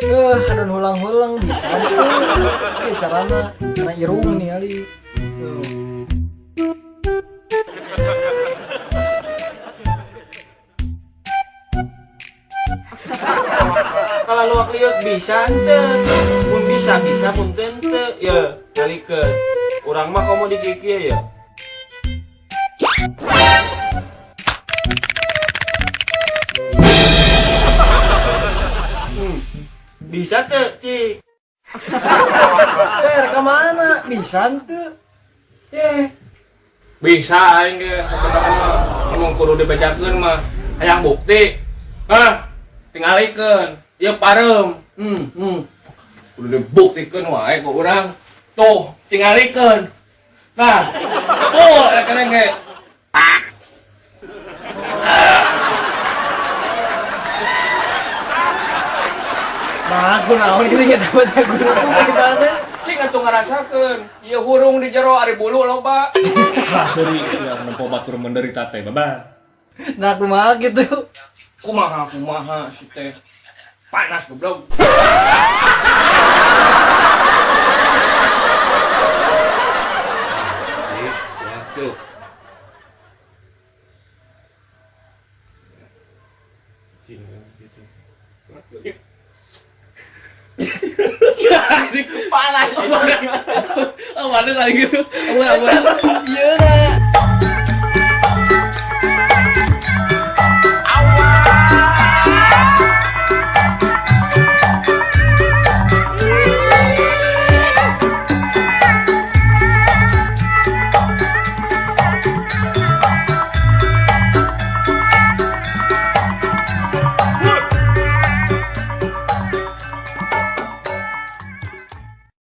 kadang hulang-hulang bisa tuh. Carana irung nih ali. Kalau luak liuk bisa ente, mun bisa mun tente, ya kalikeun. Urang mah komo di kieu ya. Bisa teu, Cik? Kemana? Bisa tuh. Bisa aing ge sabenerna mah emang kudu dibejakeun mah hayang bukti. Tingalikeun ieu parem. Kudu dibuktikeun wae ku urang. Tuh, tingalikeun. Nah, kene ge. Nah, aku naon gini kita baca guru gimana? Cing atuh ngarasakeun, ieu hurung di jero ari bulu loba. Seuri sia nempo batur menderita teh, Baba. Nah, aku mah gitu. Kumaha si teh. Panas goblok. Tuh. Panas. Mana tadi gitu? Iya